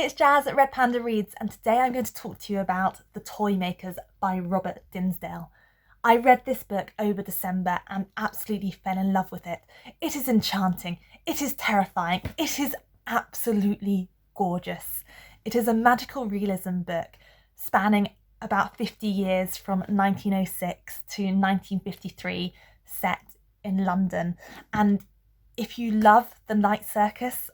it's Jazz at Red Panda Reads, and today I'm going to talk to you about The Toy Makers by Robert Dinsdale. I read this book over December and absolutely fell in love with it. It is enchanting, it is terrifying, it is absolutely gorgeous. It is a magical realism book spanning about 50 years from 1906 to 1953, set in London. And if you love the Night Circus,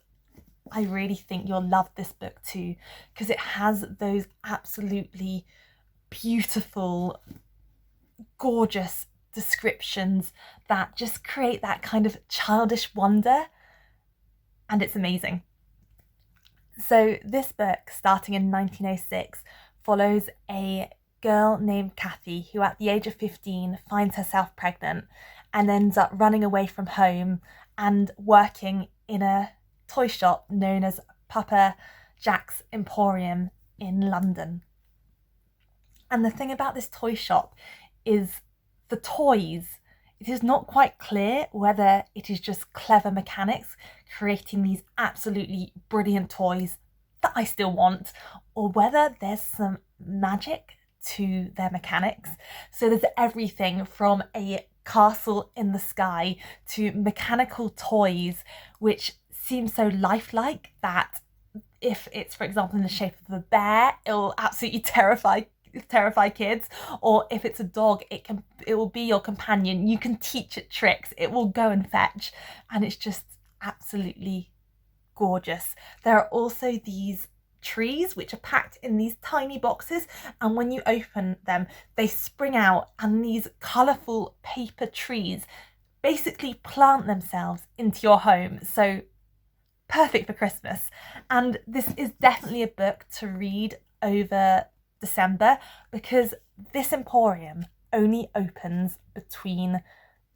I really think you'll love this book too, because it has those absolutely beautiful, gorgeous descriptions that just create that kind of childish wonder, and it's amazing. So this book, starting in 1906, follows a girl named Kathy who at the age of 15 finds herself pregnant and ends up running away from home and working in a toy shop known as Papa Jack's Emporium in London. And the thing about this toy shop is the toys. It is not quite clear whether it is just clever mechanics creating these absolutely brilliant toys that I still want, or whether there's some magic to their mechanics. So there's everything from a castle in the sky to mechanical toys which seem so lifelike that if it's, for example, in the shape of a bear, it will absolutely terrify kids, or if it's a dog, it will be your companion. You can teach it tricks, it will go and fetch, and it's just absolutely gorgeous. There are also these trees which are packed in these tiny boxes, and when you open them they spring out, and these colourful paper trees basically plant themselves into your home. So perfect for Christmas. And this is definitely a book to read over December, because this emporium only opens between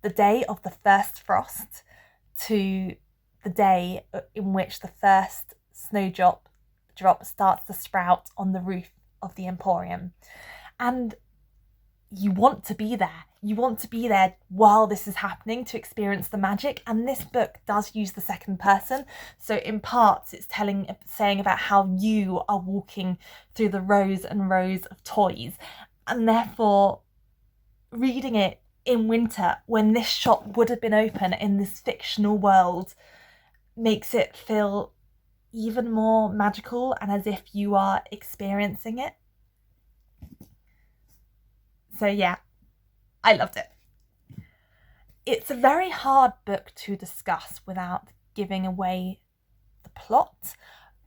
the day of the first frost to the day in which the first snowdrop starts to sprout on the roof of the emporium. And you want to be there. You want to be there while this is happening to experience the magic. And this book does use the second person. So in parts it's saying about how you are walking through the rows and rows of toys. And therefore reading it in winter when this shop would have been open in this fictional world makes it feel even more magical and as if you are experiencing it. So yeah, I loved it. It's a very hard book to discuss without giving away the plot,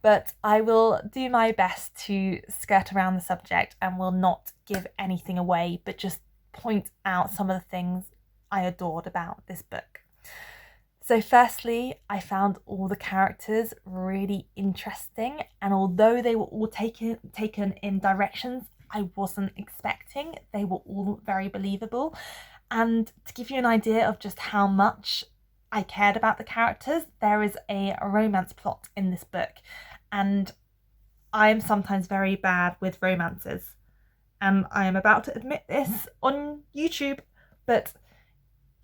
but I will do my best to skirt around the subject and will not give anything away, but just point out some of the things I adored about this book. So firstly, I found all the characters really interesting, and although they were all taken in directions I wasn't expecting, they were all very believable. And to give you an idea of just how much I cared about the characters, there is a romance plot in this book, and I am sometimes very bad with romances, and I am about to admit this on YouTube, but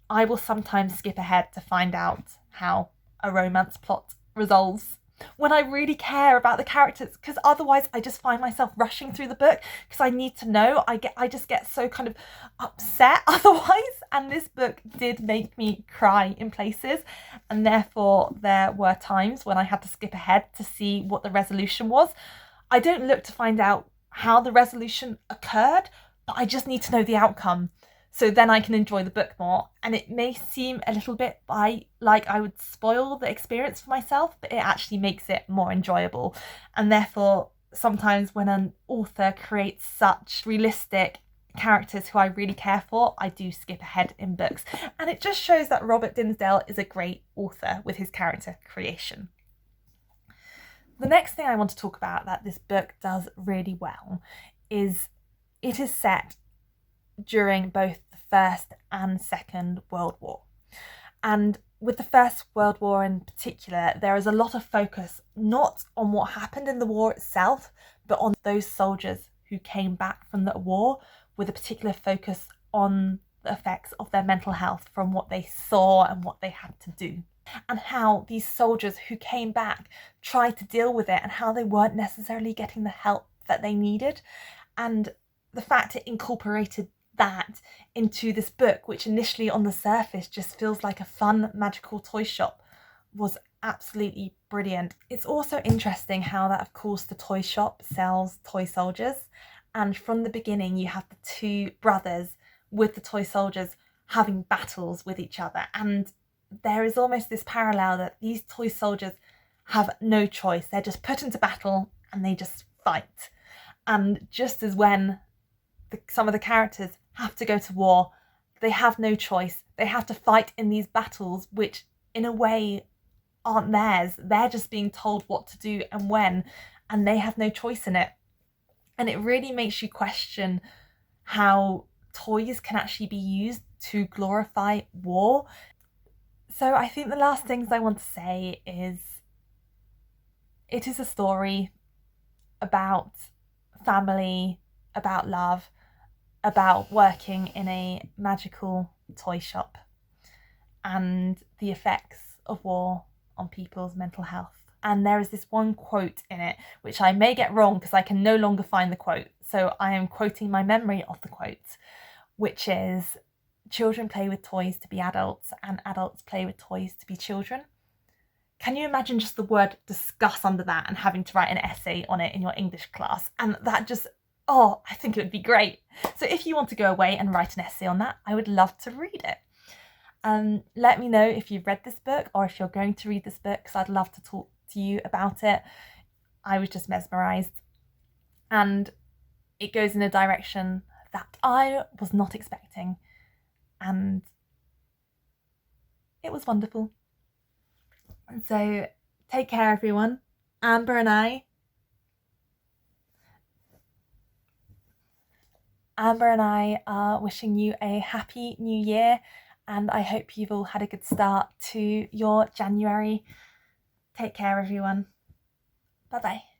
I will sometimes skip ahead to find out how a romance plot resolves when I really care about the characters, because otherwise I just find myself rushing through the book because I need to know. I just get so kind of upset otherwise, and this book did make me cry in places, and therefore there were times when I had to skip ahead to see what the resolution was. I don't look to find out how the resolution occurred, but I just need to know the outcome, so then I can enjoy the book more. And it may seem a little bit like I would spoil the experience for myself, but it actually makes it more enjoyable. And therefore, sometimes when an author creates such realistic characters who I really care for, I do skip ahead in books. And it just shows that Robert Dinsdale is a great author with his character creation. The next thing I want to talk about that this book does really well is it is set during both the First and Second World War. And with the First World War in particular, there is a lot of focus not on what happened in the war itself, but on those soldiers who came back from the war, with a particular focus on the effects of their mental health from what they saw and what they had to do. and how these soldiers who came back tried to deal with it and how they weren't necessarily getting the help that they needed. And the fact it incorporated that into this book, which initially on the surface just feels like a fun magical toy shop, was absolutely brilliant. It's also interesting how that, of course, the toy shop sells toy soldiers, and from the beginning you have the two brothers with the toy soldiers having battles with each other, and there is almost this parallel that these toy soldiers have no choice. They're just put into battle and they just fight. And just as when some of the characters have to go to war, they have no choice. They have to fight in these battles, which in a way aren't theirs. They're just being told what to do and when, and they have no choice in it. And it really makes you question how toys can actually be used to glorify war. So I think the last things I want to say is it is a story about family, about love, about working in a magical toy shop and the effects of war on people's mental health. And there is this one quote in it, which I may get wrong because I can no longer find the quote. So I am quoting my memory of the quote, which is, "Children play with toys to be adults and adults play with toys to be children." Can you imagine just the word discuss under that and having to write an essay on it in your English class? And that just, I think it would be great. So if you want to go away and write an essay on that, I would love to read it. Let me know if you've read this book or if you're going to read this book, because I'd love to talk to you about it. I was just mesmerised, and it goes in a direction that I was not expecting, and it was wonderful. And so take care, everyone. Amber and I are wishing you a happy new year, and I hope you've all had a good start to your January. Take care, everyone. Bye bye.